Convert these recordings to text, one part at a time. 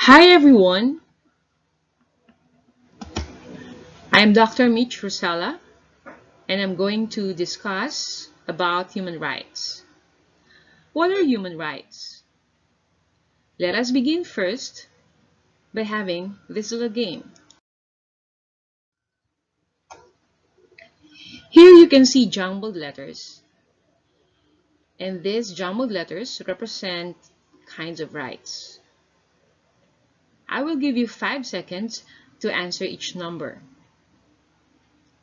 Hi everyone, I'm Dr. Mitch Rosella and I'm going to discuss about human rights. What are human rights? Let us begin first by having this little game. Here you can see jumbled letters, and these jumbled letters represent kinds of rights. I will give you 5 seconds to answer each number.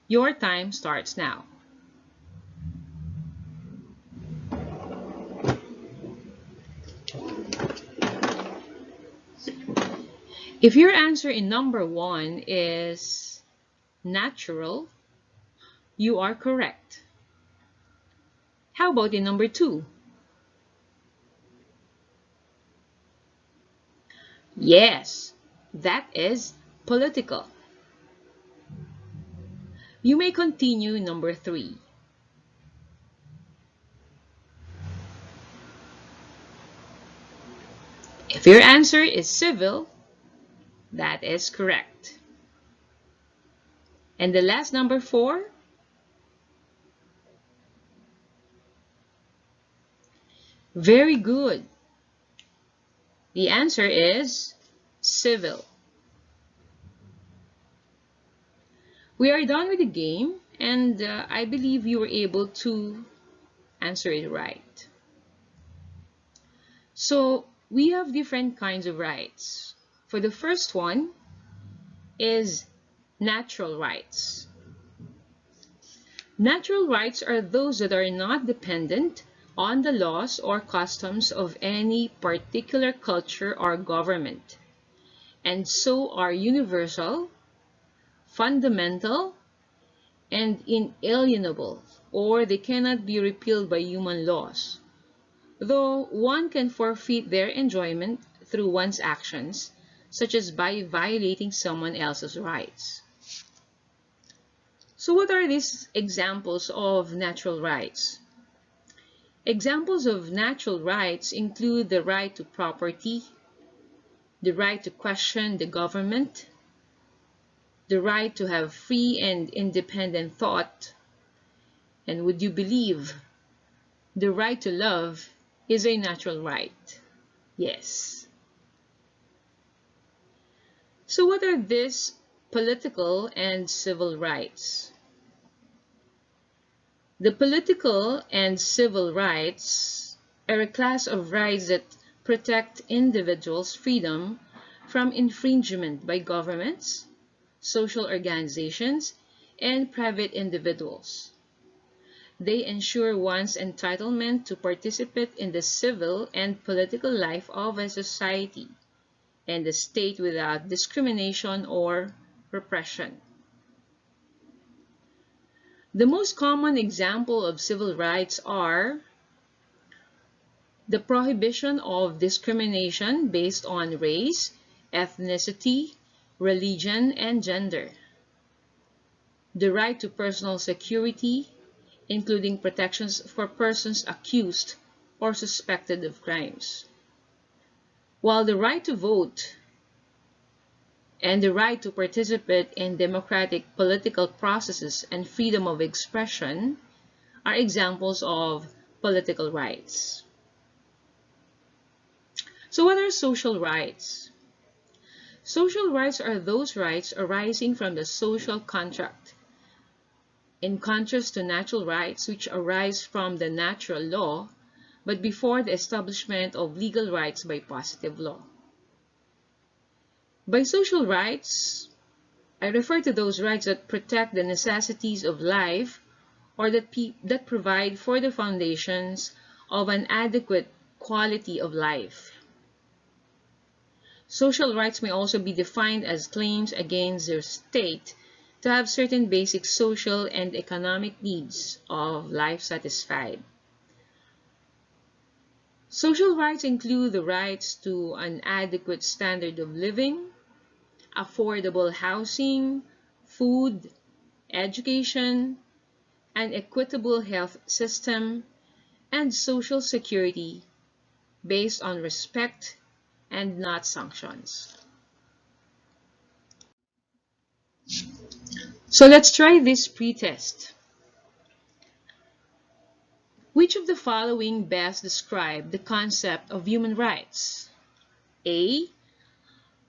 Your time starts now. If your answer in number 1 is natural, you are correct. How about in number 2? Yes, that is political. You may continue in number 3. If your answer is civil, that is correct. And the last number 4? Very good. The answer is civil. We are done with the game, and I believe you were able to answer it right. So we have different kinds of rights. For the first one is natural rights. Natural rights are those that are not dependent on the laws or customs of any particular culture or government, and so are universal, fundamental, and inalienable, or they cannot be repealed by human laws, though one can forfeit their enjoyment through one's actions, such as by violating someone else's rights. So what are these examples of natural rights? Examples of natural rights include the right to property, the right to question the government, the right to have free and independent thought, and would you believe the right to love is a natural right? Yes. So what are these political and civil rights? The political and civil rights are a class of rights that protect individuals' freedom from infringement by governments, social organizations, and private individuals. They ensure one's entitlement to participate in the civil and political life of a society and the state without discrimination or repression. The most common example of civil rights are the prohibition of discrimination based on race, ethnicity, religion, and gender, the right to personal security, including protections for persons accused or suspected of crimes, while the right to vote and the right to participate in democratic political processes and freedom of expression are examples of political rights. So what are social rights? Social rights are those rights arising from the social contract, in contrast to natural rights which arise from the natural law, but before the establishment of legal rights by positive law. By social rights, I refer to those rights that protect the necessities of life or that provide for the foundations of an adequate quality of life. Social rights may also be defined as claims against the state to have certain basic social and economic needs of life satisfied. Social rights include the rights to an adequate standard of living, affordable housing, food, education, an equitable health system, and social security based on respect, and not sanctions. So let's try this pretest. Which of the following best describe the concept of human rights? A.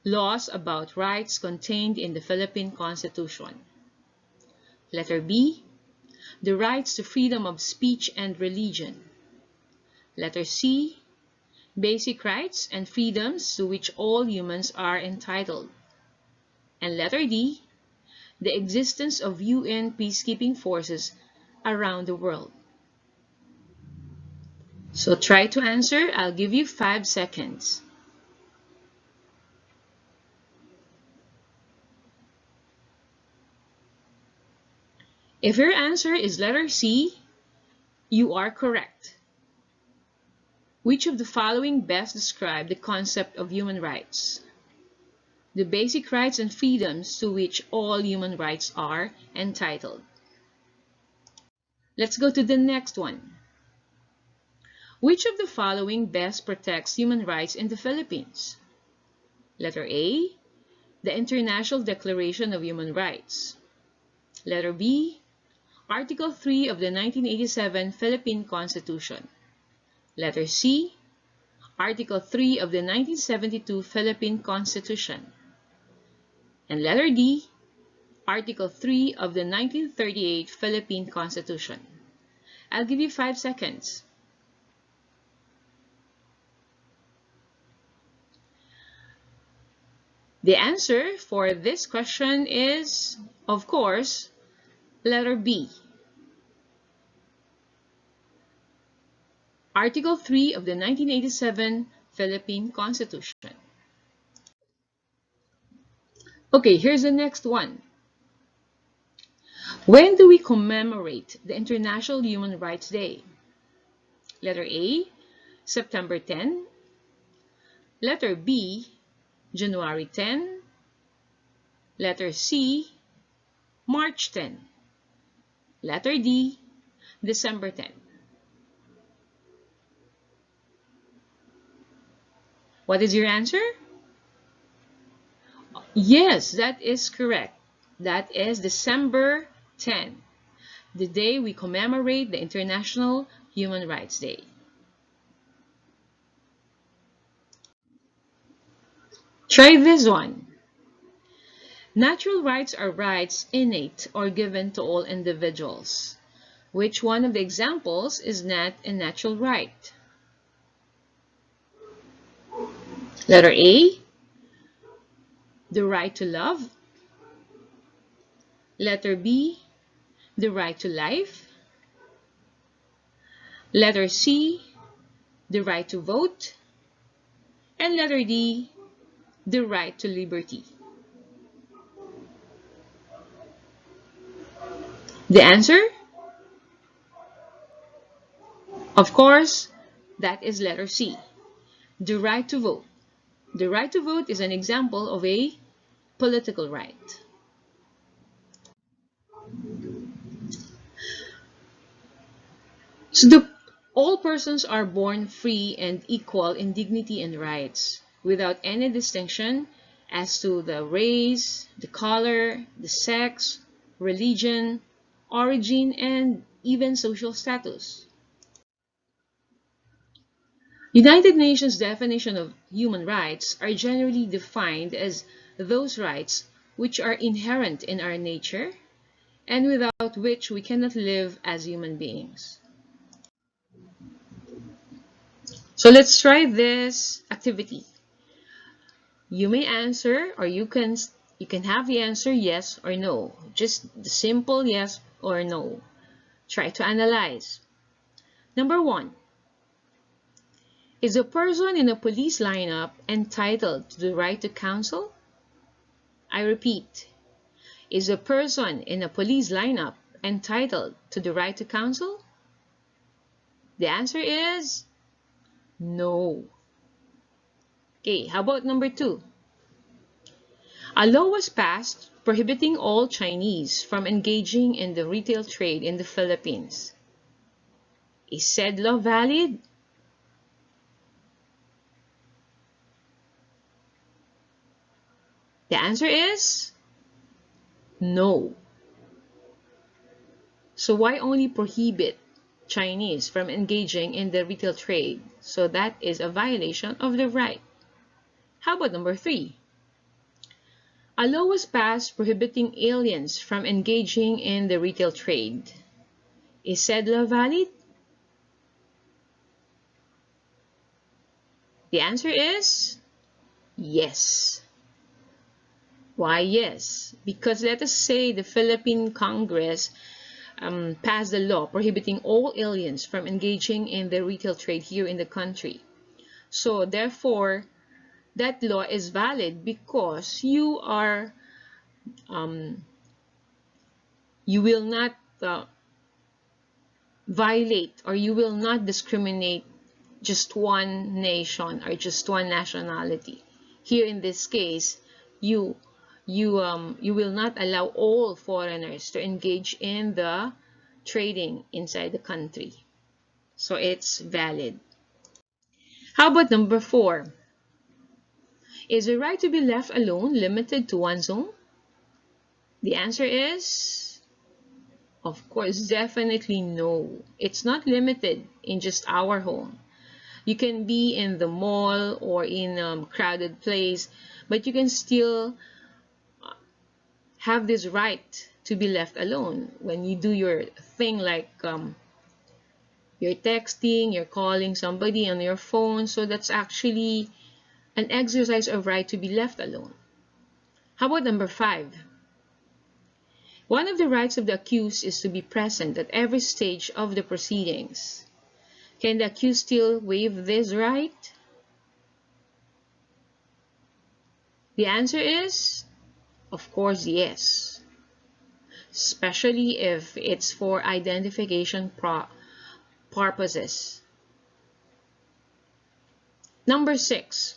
Laws about rights contained in the Philippine Constitution. Letter B. The rights to freedom of speech and religion. Letter C. Basic rights and freedoms to which all humans are entitled. And letter D. The existence of UN peacekeeping forces around the world. So try to answer. I'll give you 5 seconds. If your answer is letter C, you are correct. Which of the following best describe the concept of human rights? The basic rights and freedoms to which all human rights are entitled. Let's go to the next one. Which of the following best protects human rights in the Philippines? Letter A. The International Declaration of Human Rights. Letter B. Article 3 of the 1987 Philippine Constitution. Letter C. Article 3 of the 1972 Philippine Constitution. And letter D. Article 3 of the 1938 Philippine Constitution. I'll give you 5 seconds. The answer for this question is, of course, letter B. Article 3 of the 1987 Philippine Constitution. Okay, here's the next one. When do we commemorate the International Human Rights Day? Letter A, September 10. Letter B, January 10. Letter C, March 10. Letter D, December 10. What is your answer? Yes, that is correct. That is December 10, the day we commemorate the International Human Rights Day. Try this one. Natural rights are rights innate or given to all individuals. Which one of the examples is not a natural right? Letter A, the right to love. Letter B, the right to life. Letter C, the right to vote. And letter D, the right to liberty. The answer? Of course, that is letter C, the right to vote. The right to vote is an example of a political right. So all persons are born free and equal in dignity and rights, without any distinction as to the race, the color, the sex, religion, origin, and even social status. United Nations definition of human rights are generally defined as those rights which are inherent in our nature and without which we cannot live as human beings. So let's try this activity. You may answer, or you can have the answer yes or no. Just the simple yes or no. Try to analyze. Number 1. Is a person in a police lineup entitled to the right to counsel? I repeat, is a person in a police lineup entitled to the right to counsel? The answer is no. Okay, how about number 2? A law was passed prohibiting all Chinese from engaging in the retail trade in the Philippines. Is said law valid? The answer is no. So why only prohibit Chinese from engaging in the retail trade? So that is a violation of the right. How about number 3? A law was passed prohibiting aliens from engaging in the retail trade. Is said law valid? The answer is yes. Why yes? Because let us say the Philippine Congress passed a law prohibiting all aliens from engaging in the retail trade here in the country. So therefore, that law is valid because you will not violate, or you will not discriminate just one nation or just one nationality. Here in this case, you will not allow all foreigners to engage in the trading inside the country. So it's valid. How about number 4? Is the right to be left alone limited to one's home? The answer is, of course, definitely no. It's not limited in just our home. You can be in the mall or in a crowded place, but you can still have this right to be left alone when you do your thing, like you're texting, you're calling somebody on your phone. So that's actually an exercise of right to be left alone. How about number 5? One of the rights of the accused is to be present at every stage of the proceedings. Can the accused still waive this right? The answer is, of course, yes. Especially if it's for identification purposes. Number 6.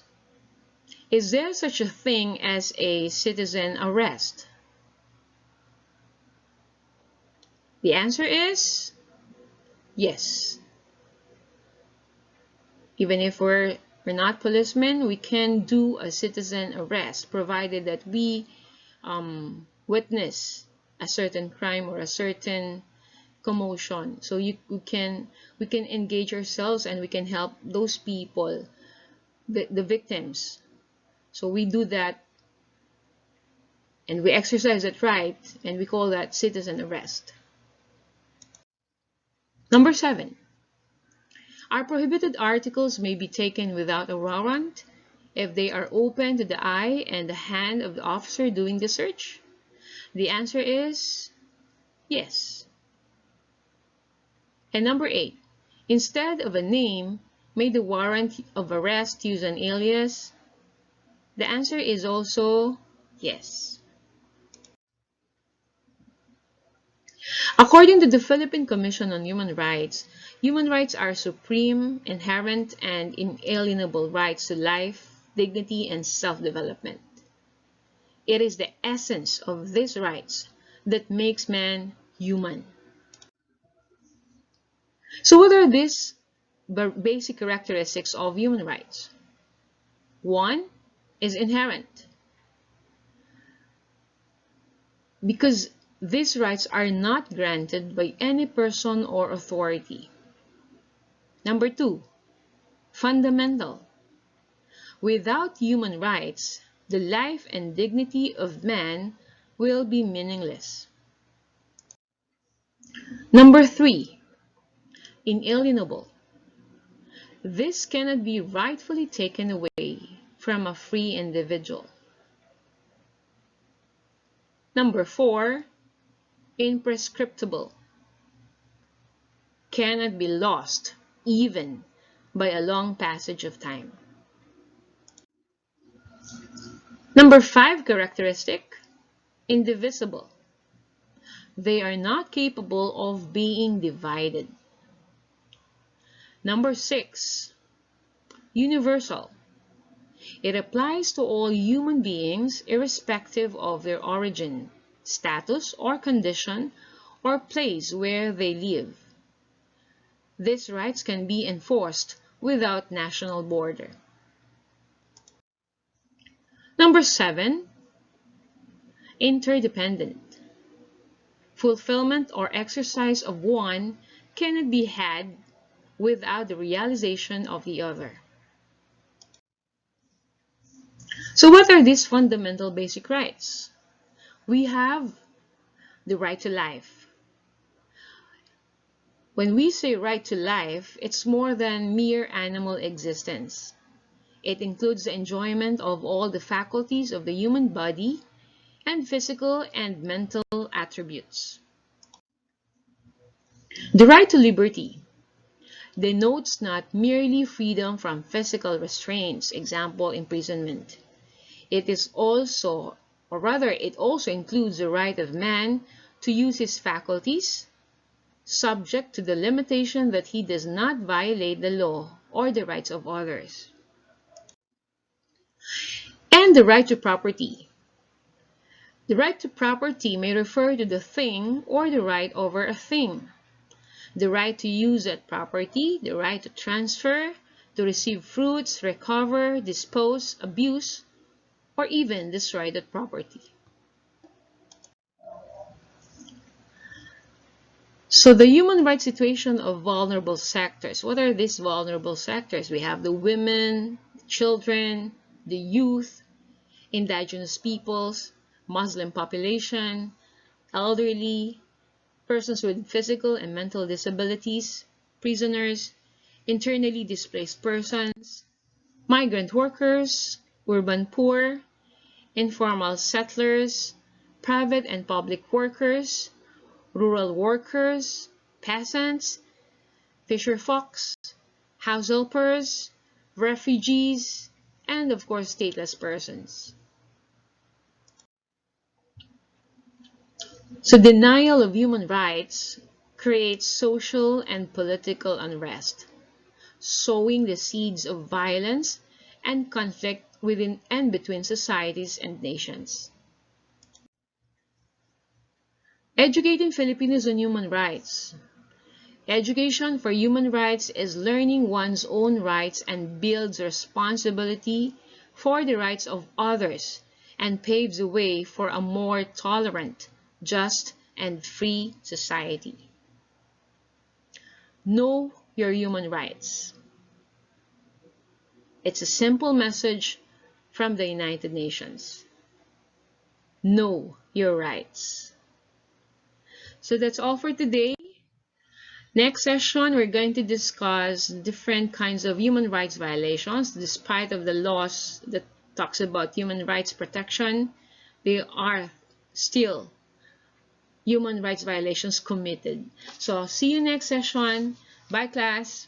Is there such a thing as a citizen arrest? The answer is yes. Even if we're not policemen, we can do a citizen arrest provided that we witness a certain crime or a certain commotion. So we can engage ourselves and we can help those people, the victims. So we do that and we exercise that right, and we call that citizen arrest. Number 7. Our prohibited articles may be taken without a warrant if they are open to the eye and the hand of the officer doing the search. The answer is yes. And number 8. Instead of a name, may the warrant of arrest use an alias? The answer is also yes. According to the Philippine Commission on human rights are supreme, inherent, and inalienable rights to life, dignity, and self-development. It is the essence of these rights that makes man human. So what are these basic characteristics of human rights? 1 is inherent, because these rights are not granted by any person or authority. Number 2, fundamental. Without human rights, the life and dignity of man will be meaningless. Number 3, inalienable. This cannot be rightfully taken away from a free individual. Number 4, imprescriptible. Cannot be lost even by a long passage of time. Number 5 characteristic, indivisible. They are not capable of being divided. Number 6, universal. It applies to all human beings irrespective of their origin, status, or condition, or place where they live. These rights can be enforced without national border. Number 7, interdependent. Fulfillment or exercise of one cannot be had without the realization of the other. So what are these fundamental basic rights? We have the right to life. When we say right to life, it's more than mere animal existence. It includes the enjoyment of all the faculties of the human body and physical and mental attributes. The right to liberty denotes not merely freedom from physical restraints, example, imprisonment. It is also, or rather, it also includes the right of man to use his faculties, subject to the limitation that he does not violate the law or the rights of others. And the right to property. The right to property may refer to the thing or the right over a thing. The right to use that property, the right to transfer, to receive fruits, recover, dispose, abuse, or even destroy that property. So the human rights situation of vulnerable sectors. What are these vulnerable sectors? We have the women, the children, the youth, indigenous peoples, Muslim population, elderly, persons with physical and mental disabilities, prisoners, internally displaced persons, migrant workers, urban poor, informal settlers, private and public workers, rural workers, peasants, fisherfolks, house helpers, refugees, and of course stateless persons. So denial of human rights creates social and political unrest, sowing the seeds of violence and conflict within and between societies and nations. Educating Filipinos on human rights. Education for human rights is learning one's own rights and builds responsibility for the rights of others and paves the way for a more tolerant, just, and free society. Know your human rights. It's a simple message from the United Nations. Know your rights. So that's all for today. Next session, we're going to discuss different kinds of human rights violations. Despite of the laws that talks about human rights protection, there are still human rights violations committed. So see you next session. Bye, class.